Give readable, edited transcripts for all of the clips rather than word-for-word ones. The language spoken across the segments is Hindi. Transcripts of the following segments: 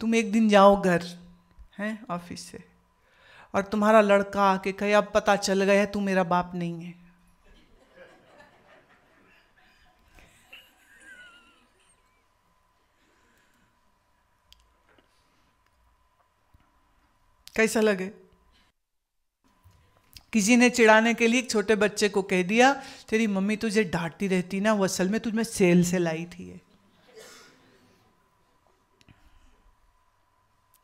तुम एक दिन जाओ घर हैं ऑफिस से, और तुम्हारा लड़का आके कहे अब पता चल गया तू मेरा बाप नहीं है। कैसा लगे? किसी ने चिढ़ाने के लिए एक छोटे बच्चे को कह दिया तेरी मम्मी तुझे डांटती रहती ना, वो असल में तुझमें सेल से लाई थी ये।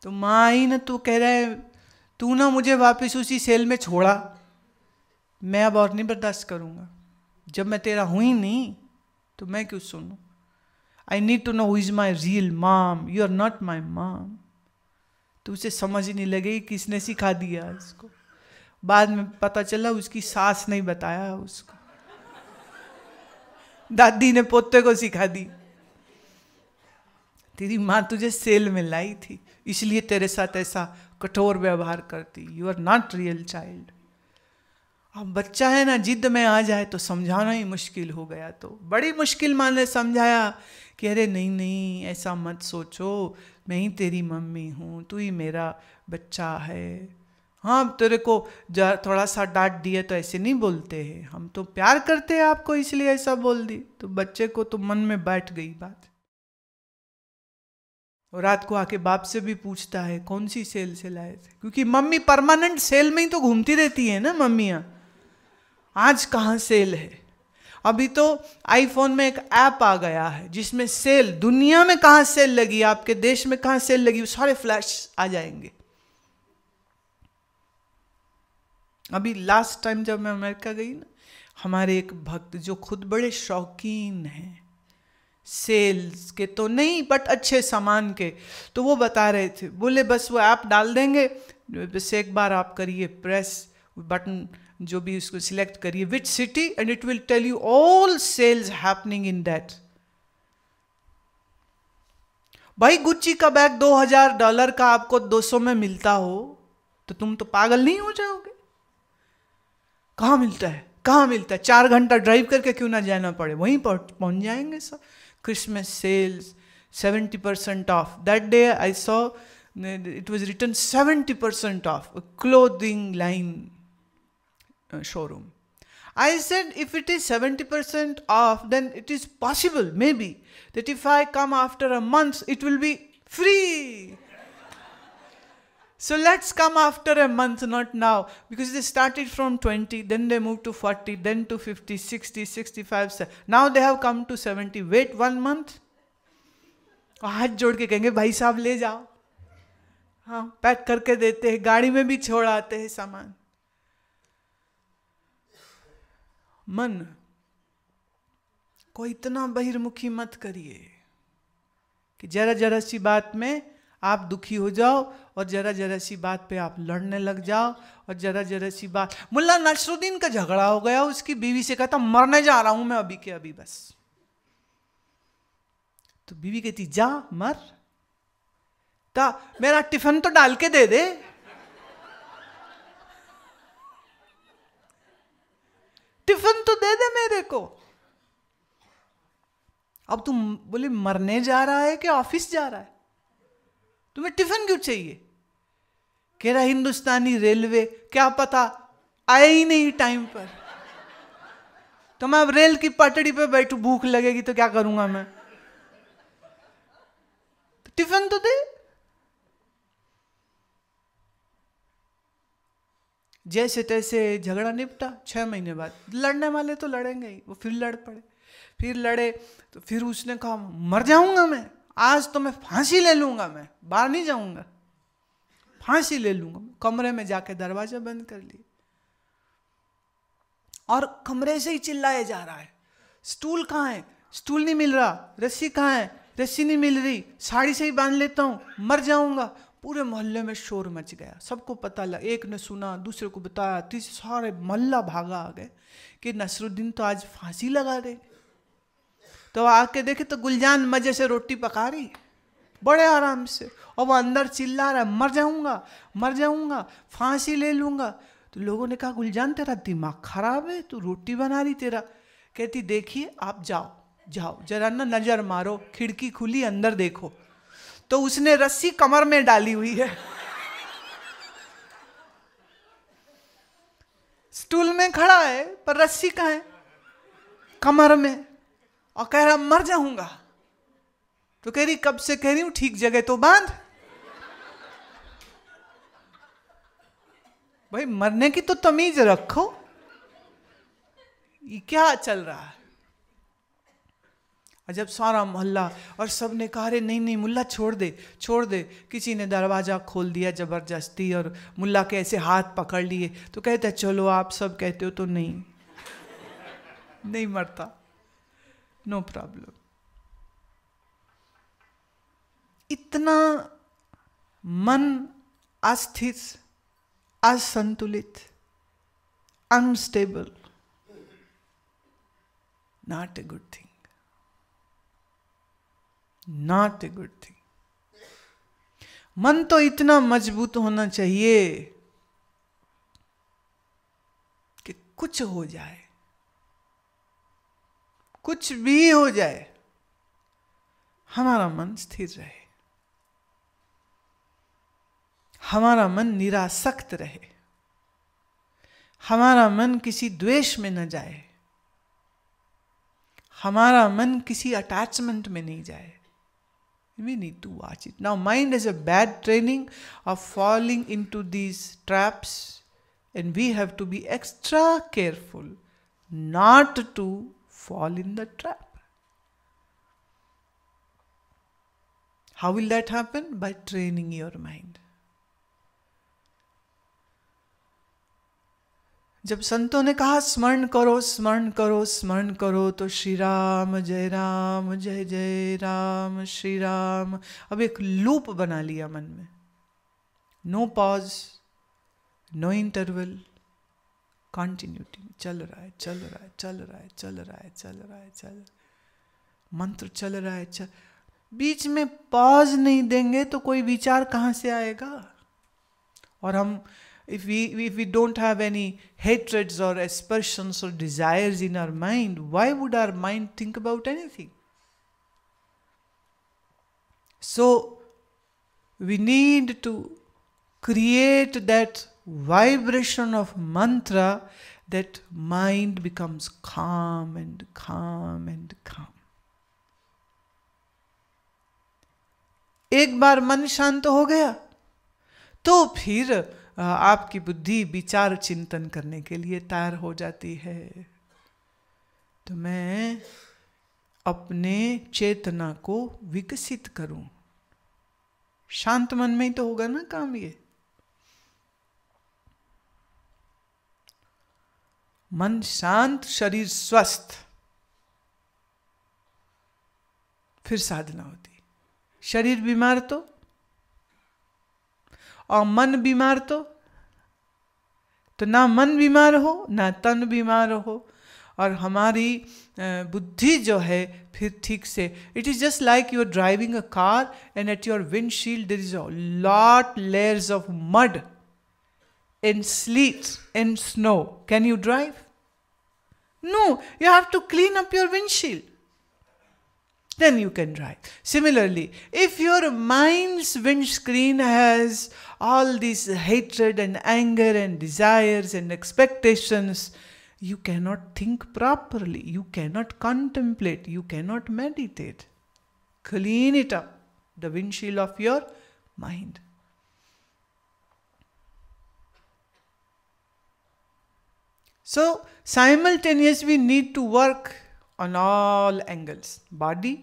तो माँ आई ना, तू कह रहा है तू ना मुझे वापस उसी सेल में छोड़ा, मैं अब और नहीं बर्दाश्त करूंगा। जब मैं तेरा हूं ही नहीं तो मैं क्यों सुनूं? I need to know who is my real mom, you are not my mom. तो उसे समझ ही नहीं लगी किसने सिखा दिया उसको। बाद में पता चला उसकी सास नहीं बताया उसको, दादी ने पोते को सिखा दी। तेरी माँ तुझे सेल में लाई थी इसलिए तेरे साथ ऐसा कठोर व्यवहार करती। You are not real child. अब बच्चा है ना, जिद में आ जाए तो समझाना ही मुश्किल हो गया। तो बड़ी मुश्किल माँ ने समझाया कि अरे नहीं नहीं ऐसा मत सोचो, मैं ही तेरी मम्मी हूँ, तू ही मेरा बच्चा है। हाँ तेरे को थोड़ा सा डांट दिया तो ऐसे नहीं बोलते हैं, हम तो प्यार करते हैं आपको इसलिए ऐसा बोल दी। तो बच्चे को तो मन में बैठ गई बात। और रात को आके बाप से भी पूछता है कौन सी सेल से लाए थे, क्योंकि मम्मी परमानेंट सेल में ही तो घूमती रहती है ना मम्मियाँ। आज कहाँ सेल है? अभी तो आईफोन में एक ऐप आ गया है जिसमें सेल, दुनिया में कहाँ सेल लगी, आपके देश में कहाँ सेल लगी, सारे फ्लैश आ जाएंगे। अभी लास्ट टाइम जब मैं अमेरिका गई ना, हमारे एक भक्त जो खुद बड़े शौकीन हैं सेल्स के तो नहीं बट अच्छे सामान के, तो वो बता रहे थे, बोले बस वो ऐप डाल देंगे, बस एक बार आप करिए प्रेस बटन जो भी उसको सिलेक्ट करिए which city and it will tell you all sales happening in that. भाई गुच्ची का बैग $2000 का आपको 200 में मिलता हो तो तुम तो पागल नहीं हो जाओगे? कहाँ मिलता है, कहाँ मिलता है? 4 घंटा ड्राइव करके क्यों ना जाना पड़े, वहीं पहुंच जाएंगे सब। Christmas sales 70% off, that day I saw it was written 70% off clothing line showroom. I said if it is 70% off then it is possible maybe that if I come after a month it will be free. So let's come after a month, not now, because they started from 20, then they moved to 40, then to 50, 60, 65, now they have come to 70. Wait 1 month. हाथ जोड़ के कहेंगे भाई साहब ले जाओ, हाँ पैक करके देते हैं, गाड़ी में भी छोड़ आते हैं सामान। मन को इतना बहिर्मुखी मत करिए कि जरा जरा सी बात में आप दुखी हो जाओ और जरा जरा सी बात पे आप लड़ने लग जाओ। और जरा जरा सी बात, मुल्ला नसरुद्दीन का झगड़ा हो गया, उसकी बीवी से कहता मरने जा रहा हूं मैं अभी के अभी बस। तो बीवी कहती जा मर, ता मेरा टिफिन तो डाल के दे दे। टिफिन तो दे दे मेरे को। अब तुम बोले मरने जा रहा है कि ऑफिस जा रहा है, तुम्हें टिफिन क्यों चाहिए? कह रहा हिंदुस्तानी रेलवे, क्या पता आए ही नहीं टाइम पर, तो मैं अब रेल की पटड़ी पे बैठू, भूख लगेगी तो क्या करूंगा मैं, तो टिफिन तो दे। जैसे तैसे झगड़ा निपटा। 6 महीने बाद लड़ने वाले तो लड़ेंगे ही, वो फिर लड़ पड़े, फिर लड़े। तो फिर उसने कहा मर जाऊंगा मैं आज, तो मैं फांसी ले लूंगा, मैं बाहर नहीं जाऊंगा, फांसी ले लूंगा। कमरे में जाके दरवाजा बंद कर लिया और कमरे से ही चिल्लाया जा रहा है स्टूल कहाँ है, स्टूल नहीं मिल रहा, रस्सी कहाँ है, रस्सी नहीं मिल रही, साड़ी से ही बांध लेता हूँ, मर जाऊंगा। पूरे मोहल्ले में शोर मच गया, सबको पता लगा, एक ने सुना, दूसरे को बताया, तीसरे, सारे मोहल्ला भागा आ गए कि नसरुद्दीन तो आज फांसी लगा दे। तो आके देखे तो गुलजान मजे से रोटी पका रही बड़े आराम से, और वो अंदर चिल्ला रहा मर जाऊंगा, मर जाऊंगा, फांसी ले लूंगा। तो लोगों ने कहा गुलजान तेरा दिमाग खराब है, तू रोटी बना रही तेरा। कहती देखिए आप जाओ जाओ जरा ना नजर मारो, खिड़की खुली अंदर देखो। तो उसने रस्सी कमर में डाली हुई है, स्टूल में खड़ा है पर रस्सी कहाँ है? कमर में। और कह रहा मर जाऊंगा। तो कह रही कब से कह रही हूं ठीक जगह तो बांध। भाई मरने की तो तमीज रखो, ये क्या चल रहा है? और जब सारा मोहल्ला और सब ने कहा अरे नहीं नहीं मुल्ला छोड़ दे छोड़ दे, किसी ने दरवाजा खोल दिया जबरदस्ती और मुल्ला के ऐसे हाथ पकड़ लिए, तो कहते चलो आप सब कहते हो तो नहीं नहीं मरता, नो प्रॉब्लम। इतना मन अस्थिर, असंतुलित, unstable, not a good thing, not a good thing. मन तो इतना मजबूत होना चाहिए कि कुछ हो जाए, कुछ भी हो जाए, हमारा मन स्थिर रहे, हमारा मन निरासक्त रहे, हमारा मन किसी द्वेष में न जाए, हमारा मन किसी अटैचमेंट में नहीं जाए। We need to watch it. Now mind has a bad training of falling into these traps, and we have to be extra careful not to fall in the trap. How will that happen? By training your mind. जब संतों ने कहा स्मरण करो स्मरण करो स्मरण करो, तो श्री राम जय जय राम श्री राम। अब एक लूप बना लिया मन में, no pause, no interval, continuity, चल रहा है चल रहा है चल रहा है चल रहा है चल रहा है चल, मंत्र चल रहा है चल। बीच में पॉज नहीं देंगे तो कोई विचार कहाँ से आएगा? और हम if we don't have any hatreds or aspersions or desires in our mind, why would our mind think about anything? So we need to create that vibration of mantra that mind becomes calm and calm and calm. एक बार मन शांत हो गया तो फिर आपकी बुद्धि विचार चिंतन करने के लिए तैयार हो जाती है। तो मैं अपने चेतना को विकसित करूं, शांत मन में ही तो होगा ना काम ये। मन शांत, शरीर स्वस्थ, फिर साधना होती। शरीर बीमार तो और मन बीमार तो ना मन बीमार हो ना तन बीमार हो, और हमारी बुद्धि जो है फिर ठीक से। It is just like you are driving a car and at your windshield there is a lot layers of mud and sleet and snow. Can you drive? No, you have to clean up your windshield, then you can drive. Similarly, if your mind's windscreen has all this hatred and anger and desires and expectations, you cannot think properly, you cannot contemplate, you cannot meditate. Clean it up, the windshield of your mind. So simultaneously we need to work on all angles, body,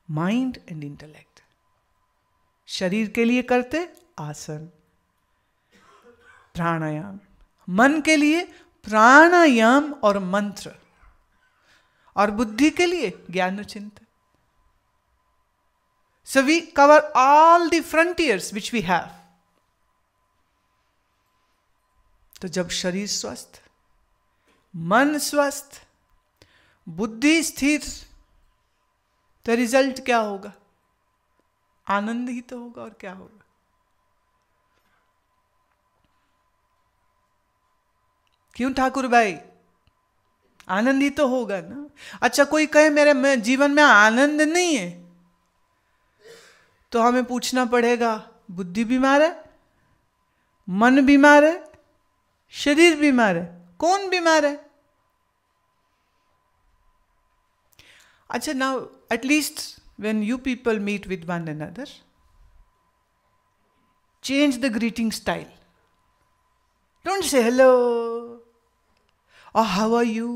mind and intellect. शरीर के लिए करते आसन, प्राणायाम, मन के लिए प्राणायाम और मंत्र, और बुद्धि के लिए ज्ञान चिंतन. So we cover all the frontiers which we have. तो जब शरीर स्वस्थ, मन स्वस्थ, बुद्धि स्थिर, तो रिजल्ट क्या होगा? आनंद ही तो होगा, और क्या होगा? क्यों ठाकुर भाई? आनंद ही तो होगा ना. अच्छा, कोई कहे मेरे जीवन में आनंद नहीं है, तो हमें पूछना पड़ेगा, बुद्धि बीमार है, मन बीमार है, शरीर बीमार है, कौन बीमार है? अच्छा, now at least when you people meet with one another, change the greeting style. Don't say hello or how are you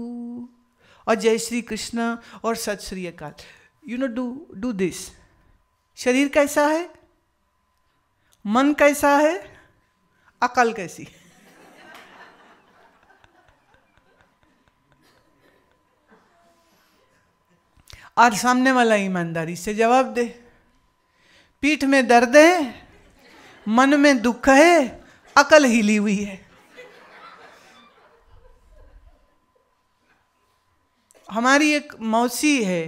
or जय श्री कृष्ण और सत श्री अकाल. Do this. शरीर कैसा है, मन कैसा है, अकल कैसी? और सामने वाला ईमानदारी से जवाब दे. पीठ में दर्द है, मन में दुख है, अकल हिली हुई है. हमारी एक मौसी है,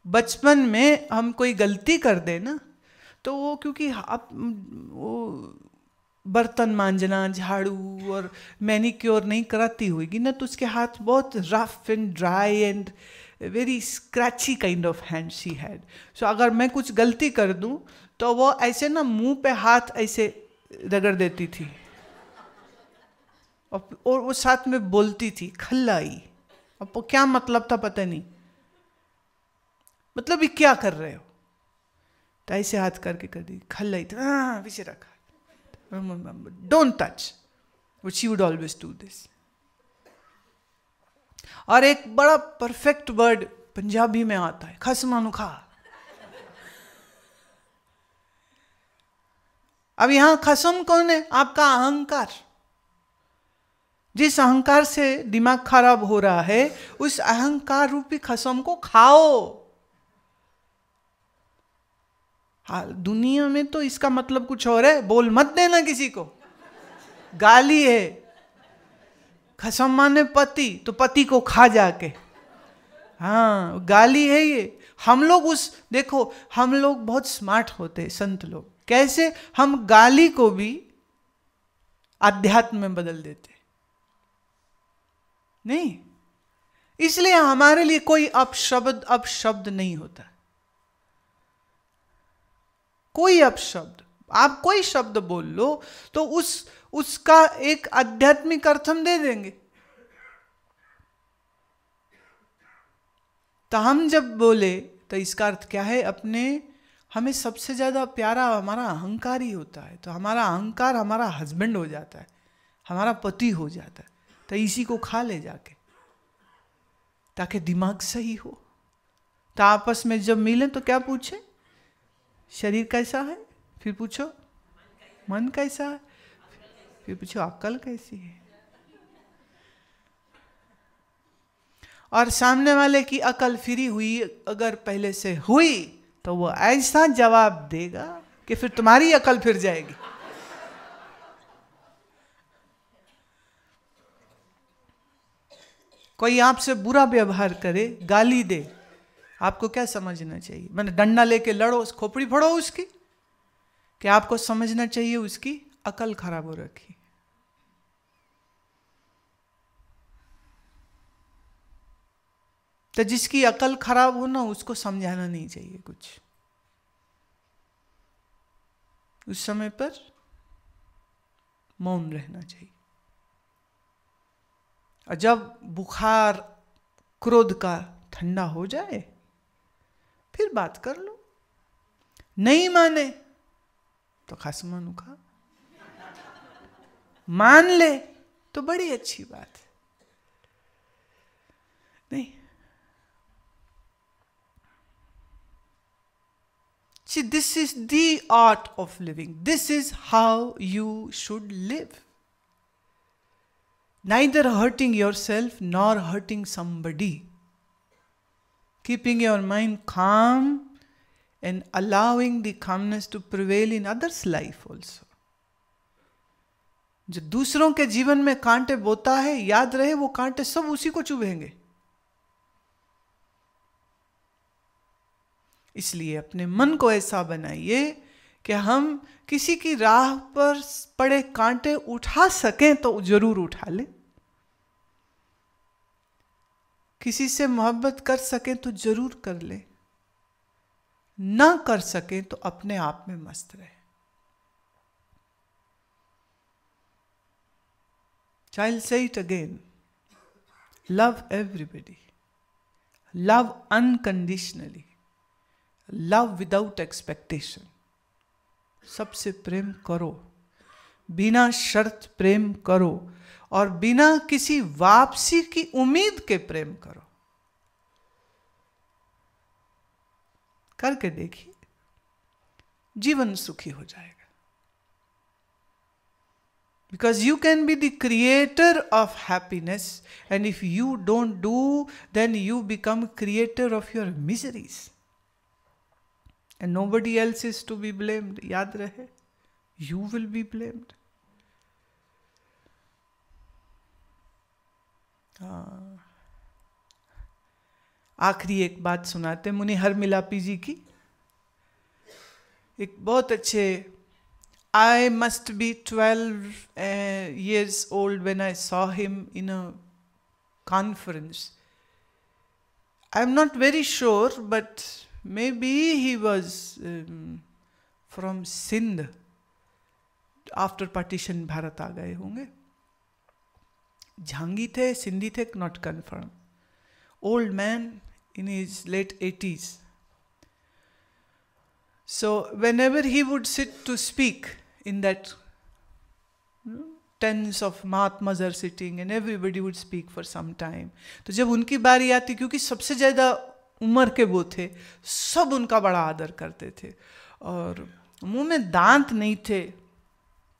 बचपन में हम कोई गलती कर दे ना, तो वो क्योंकि आप वो बर्तन मांजना, झाड़ू और मैनिक्योर नहीं कराती होगी ना, तो उसके हाथ बहुत rough and dry and very scratchy kind of hand she had. So अगर मैं कुछ गलती कर दूं तो वो ऐसे ना मुंह पे हाथ ऐसे रगड़ देती थी, और वो साथ में बोलती थी खल्लाई. अब वो क्या मतलब था पता नहीं, मतलब ये क्या कर रहे हो, तो ऐसे हाथ करके कर दी खल्लाई. हाँ, पीछे रखा, don't touch. She would always do this. और एक बड़ा परफेक्ट वर्ड पंजाबी में आता है, खसमानु खा. अब यहां खसम कौन है? आपका अहंकार. जिस अहंकार से दिमाग खराब हो रहा है, उस अहंकार रूपी खसम को खाओ. हाँ, दुनिया में तो इसका मतलब कुछ और है. बोल मत देना किसी को, गाली है. खसम माने पति, तो पति को खा जाके. हाँ, गाली है ये. हम लोग देखो, हम लोग बहुत स्मार्ट होते हैं, संत लोग. कैसे? हम गाली को भी अध्यात्म में बदल देते नहीं. इसलिए हमारे लिए कोई अपशब्द नहीं होता. कोई अपशब्द, आप कोई शब्द बोल लो तो उसका एक आध्यात्मिक अर्थ हम दे देंगे. तो हम जब बोले तो इसका अर्थ क्या है? हमें सबसे ज्यादा प्यारा हमारा अहंकार ही होता है. तो हमारा अहंकार हमारा हस्बैंड हो जाता है, हमारा पति हो जाता है. तो इसी को खा ले जाके, ताकि दिमाग सही हो. तो आपस में जब मिले तो क्या पूछे? शरीर कैसा है, फिर पूछो मन कैसा है, फिर पूछो अक्ल कैसी है. और सामने वाले की अकल फिरी हुई अगर पहले से हुई, तो वो ऐसा जवाब देगा कि फिर तुम्हारी अकल फिर जाएगी. कोई आपसे बुरा व्यवहार करे, गाली दे, आपको क्या समझना चाहिए? मैंने डंडा लेके लड़ो, खोपड़ी फोड़ो उसकी, कि आपको समझना चाहिए उसकी अकल खराब हो रखी. तो जिसकी अकल खराब हो ना, उसको समझाना नहीं चाहिए कुछ. उस समय पर मौन रहना चाहिए. और जब बुखार क्रोध का ठंडा हो जाए, फिर बात कर लो. नहीं माने तो खसमानु खा. मान ले तो बड़ी अच्छी बात है. नहीं, see, this is the art of living. This is how you should live. Neither hurting yourself nor hurting somebody. Keeping your mind calm and allowing the calmness to prevail in others' life also. जो दूसरों के जीवन में कांटे बोता है, याद रहे वो कांटे सब उसी को चुभेंगे. इसलिए अपने मन को ऐसा बनाइए कि हम किसी की राह पर पड़े कांटे उठा सकें तो जरूर उठा लें. किसी से मोहब्बत कर सकें तो जरूर कर लें. ना कर सके तो अपने आप में मस्त रहे। I'll say it again. Love everybody. Love unconditionally. Love without expectation. सबसे प्रेम करो, बिना शर्त प्रेम करो, और बिना किसी वापसी की उम्मीद के प्रेम करो। करके देखिए, जीवन सुखी हो जाएगा। Because you can be the creator of happiness, and if you don't do, then you become creator of your miseries. And nobody else is to be blamed. याद रहे, you will be blamed. आखिरी एक बात सुनाते मुनि हरमिलापी जी की। एक बहुत अच्छे, I must be 12 years old when I saw him in a conference. I'm not very sure, but maybe he was from Sindh. After partition Bharat आ गए होंगे। झांगी थे, सिंधी थे, not confirmed. Old man in his late 80s. So whenever he would sit to speak in that, tens of Mahatmas are sitting and everybody would speak for some time. तो जब उनकी बारी आती, क्योंकि सबसे ज़्यादा उम्र के वो थे, सब उनका बड़ा आदर करते थे, और मुंह में दांत नहीं थे,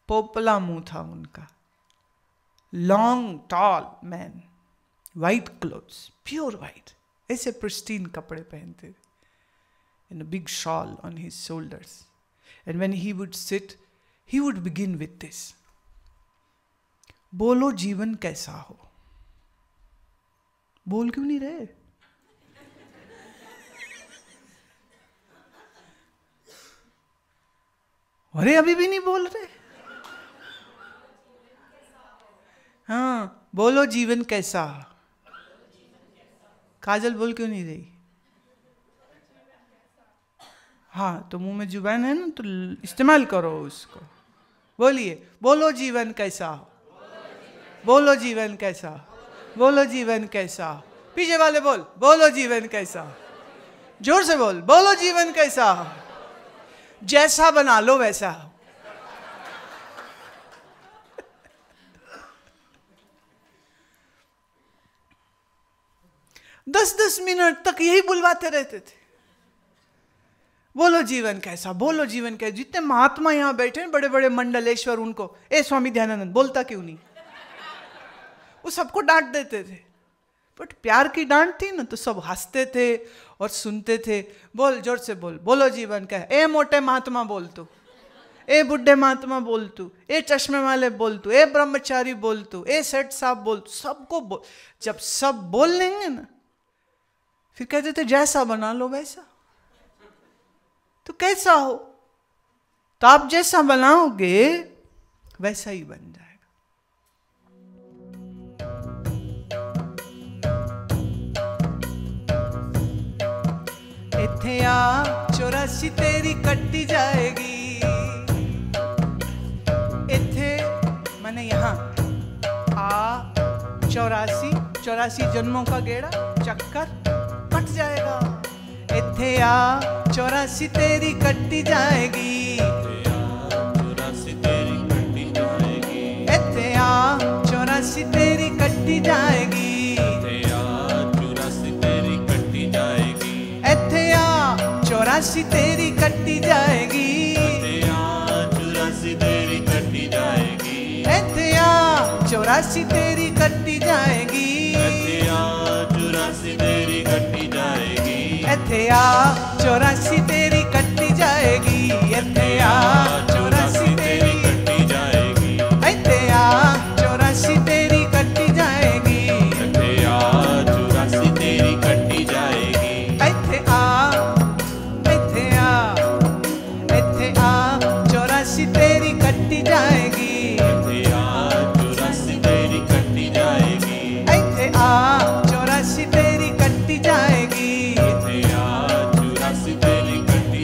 पोपला मुंह था उनका। Long tall man, white clothes, pure white, ऐसे प्रिस्टीन कपड़े पहनते थे, and a big shawl on his shoulders. And when he would sit, he would begin with this. बोलो जीवन कैसा हो। बोल क्यों नहीं रहे? अरे अभी भी नहीं बोल रहे। हाँ, बोलो जीवन कैसा। काजल बोल क्यों नहीं रही? हाँ, तो मुंह में जुबान है ना, तो इस्तेमाल करो उसको। बोलिए, बोलो जीवन कैसा हो, बोलो जीवन कैसा, बोलो जीवन कैसा। पीछे वाले बोल, बोलो जीवन कैसा। जोर से बोल, बोलो जीवन कैसा। जैसा बना लो वैसा। 10-10 मिनट तक यही बुलवाते रहते थे, बोलो जीवन कैसा, बोलो जीवन कैसा। जितने महात्मा यहां बैठे हैं, बड़े बड़े मंडलेश्वर, उनको ए स्वामी ध्यानानंद बोलता क्यों नहीं? वो सबको डांट देते थे, बट प्यार की डांट थी ना, तो सब हंसते थे और सुनते थे। बोल, जोर से बोल, बोलो जीवन कैसा। ए मोटे महात्मा बोल तू, ए बुढ़े महात्मा बोल तू, ए चश्मे वाले बोल तू, ए ब्रह्मचारी बोल तू, ए सेठ साहब बोल, सबको बोल। जब सब बोल लेंगे ना, फिर कहते थे जैसा बना लो वैसा। तो कैसा हो? तो आप जैसा बनाओगे वैसा ही बन जाएगा। इथे आ 84 तेरी कट्टी जाएगी। इथे मैंने यहाँ आ 84 जन्मों का गेड़ा चक्कर कट जाएगा। इथे आ 84 तेरी कट्टी जाएगी। इथे आ 84 तेरी कट्टी जाएगी। इथे आ 84 तेरी कट्टी जाएगी। इथे आ 84 तेरी कट्टी जाएगी। इथे आ 84 तेरी कट्टी जाएगी। इथे आ 84 तेरी कट्टी जाएगी। इथे आ 84 तेरी कट्टी जाएगी। इथे आ 84 तेरी कट्टी जाएगी। इथे आ 84 तेरी कट्टी जाएगी। इथे आ 84 तेरी कट्टी जाएगी। इथे आ 84 तेरी कट्टी जाएगी। इथे आ 84 तेरी कट्टी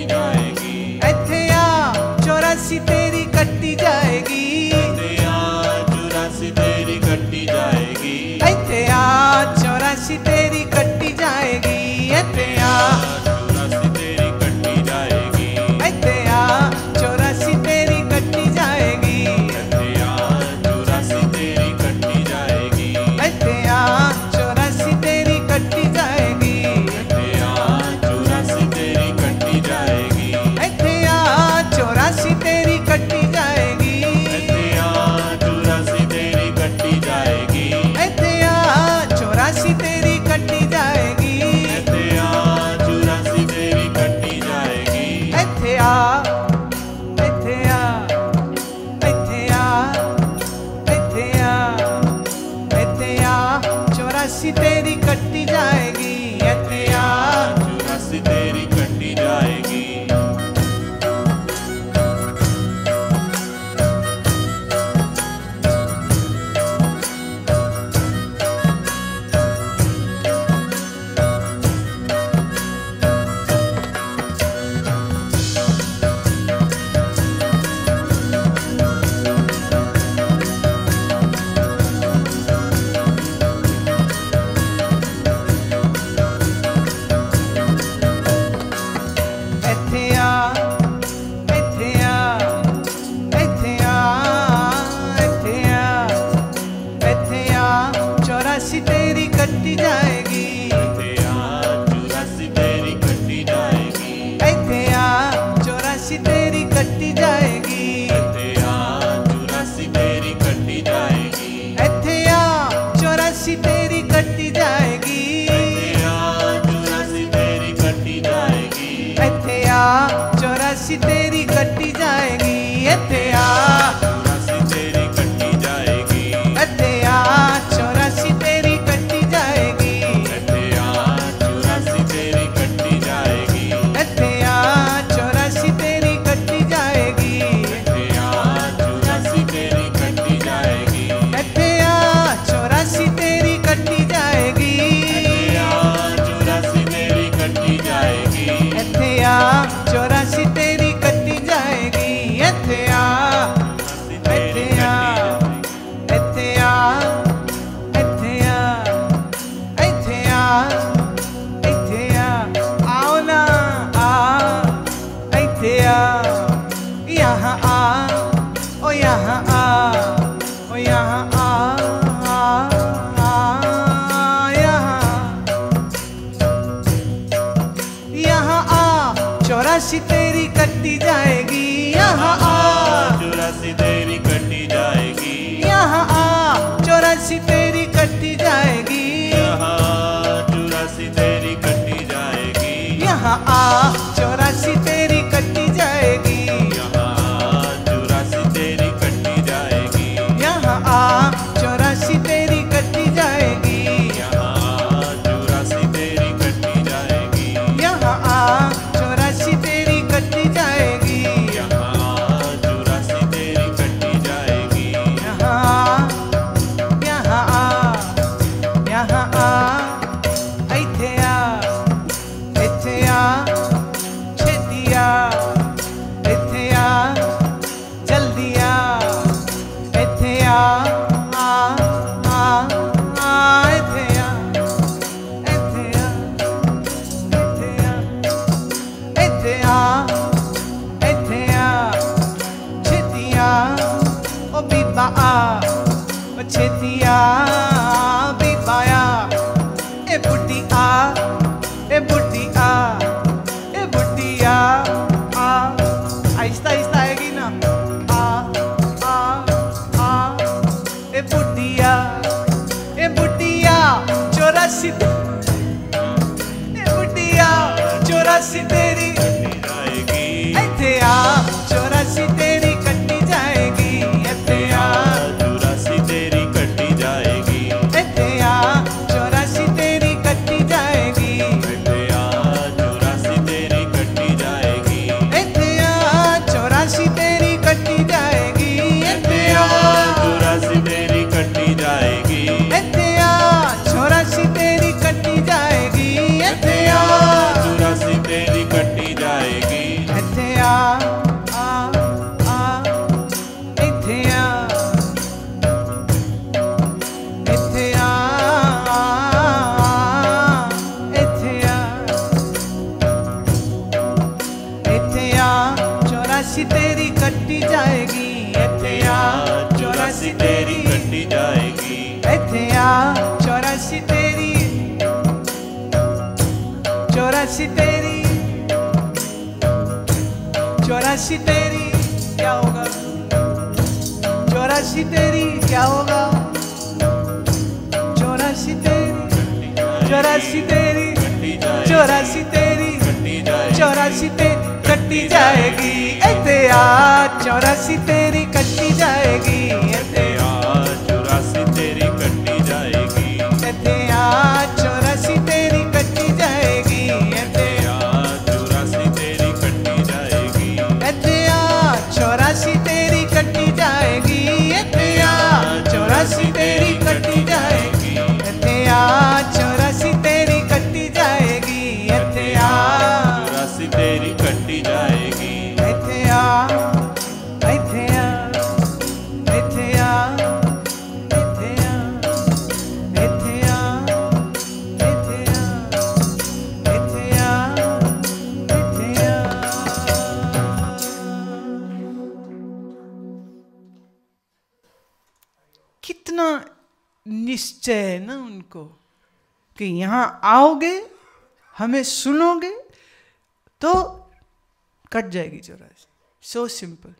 चौरासी तेरी कट्टी जाएगी। इत्थे आ चौरासी तेरी कट्टी जाएगी। इत्थे आ चौरासी तेरी कट्टी जाएगी। इत्थे आ चौरासी तेरी कट्टी जाएगी। इत्थे आ चौरासी तेरी कट्टी जाएगी। इत्थे आ चौरासी तेरी कट्टी जाएगी। इत्थे आ चौरासी तेरी कट्टी जाएगी। चौरासी तेरी कट्टी जाएगी। इत्थे आ चौरासी तेरी कट्टी जाएगी। इत्थे आ इत्थे आ इत्थे आ इत्थे आ इत्थे आ इत्थे आ आओ ना आ इत्थे आ यहाँ आ ओ यहाँ आ ओ यहाँ आ यहाँ आ चौरासी तेरी कट्टी जाएगी। यहाँ आ चौरासी तेरी कट्टी जाएगी। यहाँ आ चौरासी तेरी कट्टी जाएगी। यहाँ चौरासी तेरी कट्टी जाएगी। यहाँ आ चौरासी तेरी कट्टी जाएगी। यहाँ चौरासी तेरी कट्टी जाएगी। यहाँ आ चौरासी तेरी कट्टी जाएगी। यहाँ चौरासी तेरी कट्टी जाएगी। यहाँ आ चौरासी तेरी कट्टी जाएगी। यहाँ चौरासी तेरी कट्टी जाएगी। यहाँ यहाँ आ इत्थे आ इत्थे आ छेती आ इत्थे आ जल्दी आ इत्थे आ इत्थे आ इत्थे आ इत्थे आ इत्थे आ छेती आ ओ बीबा आ ओ छेती आ बीबा आ ए बुड्ढी आ ए बुड्ढी आ ए बुड्ढी आ आहिस्ता आहिस्ता आएगी ना आ ए बुड्ढी आ चौरासी ए बुड्ढी आ चौरासी तेरी जाएगी। इत्थे आ चौरासी तेरी कट्टी जाएगी। इत्थे आ चौरासी तेरी कट्टी जाएगी। इत्थे आ चौरासी तेरी कट्टी जाएगी। इत्थे आ चौरासी तेरी कट्टी जाएगी। इत्थे आ चौरासी तेरी कट्टी जाएगी। इत्थे आ चौरासी तेरी कट्टी जाएगी। इत्थे आ चौरासी तेरी कट्टी जाएगी। इत्थे आ चौरासी तेरी कट्टी जाएगी। इत्थे आ इत्थे आ इत्थे आ इत्थे आ इत्थे आ चौरासी तेरी कट्टी जाएगी। इत्थे आ चौरासी तेरी कट्टी जाएगी। इत्थे आ चौरासी तेरी चौरासी तेरी क्या होगा? चौरासी तेरी क्या होगा? चौरासी तेरी चौरासी तेरी कट्टी जाएगी। चौरासी तेरी कट्टी जाएगी। चौरासी तेरी कट्टी जाएगी। इत्थे आ चौरासी तेरी कट्टी जाएगी। इत्थे आ चौरासी तेरी कट्टी जाएगी। इत्थे आ चौरासी तेरी कट्टी जाएगी। इत्थे आ चौरासी तेरी कट्टी जाएगी। इत्थे आ चौरासी तेरी कट्टी जाएगी। इत्थे आ चौरासी तेरी कट्टी जाएगी। इत्थे आ चौरासी तेरी कट्टी जाएगी। इत्थे आ चौरासी तेरी कट्टी जाएगी। इत्थे आ इत्थे आ इत्थे आ इत्थे आ इत्थे आ इत्थे आ इत्थे आ इत्थे आ। कितना निश्चय है ना उनको कि यहाँ आओगे, हमें सुनोगे तो कट जाएगी चौरासी। So simple.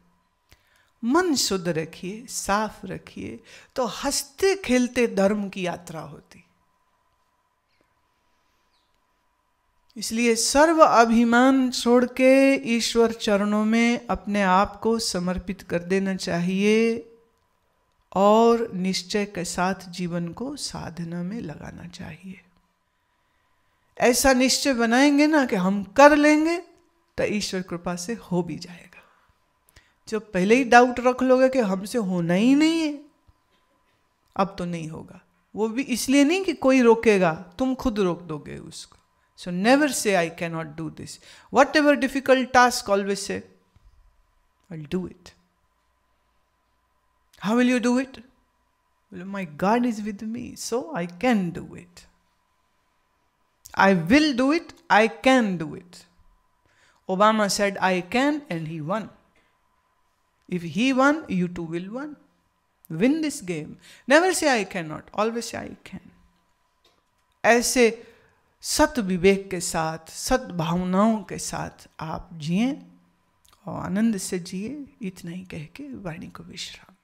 मन शुद्ध रखिए, साफ रखिए, तो हंसते खेलते धर्म की यात्रा होती। इसलिए सर्व अभिमान छोड़ के ईश्वर चरणों में अपने आप को समर्पित कर देना चाहिए और निश्चय के साथ जीवन को साधना में लगाना चाहिए। ऐसा निश्चय बनाएंगे ना कि हम कर लेंगे, तो ईश्वर कृपा से हो भी जाएगा। जो पहले ही डाउट रख लोगे कि हमसे होना ही नहीं है, अब तो नहीं होगा। वो भी इसलिए नहीं कि कोई रोकेगा, तुम खुद रोक दोगे उसको। So never say I cannot do this. Whatever difficult task, always say, I'll do it. How will you do it? Well, my God is with me, so I can do it. I will do it, I can do it. Obama said I can and he won. If he won, you too will win. Win this game. Never say I cannot, always say I can. ऐसे सत विवेक के साथ, सत भावनाओं के साथ आप जिए और आनंद से जिए। इतना ही कह के वाणी को विश्राम।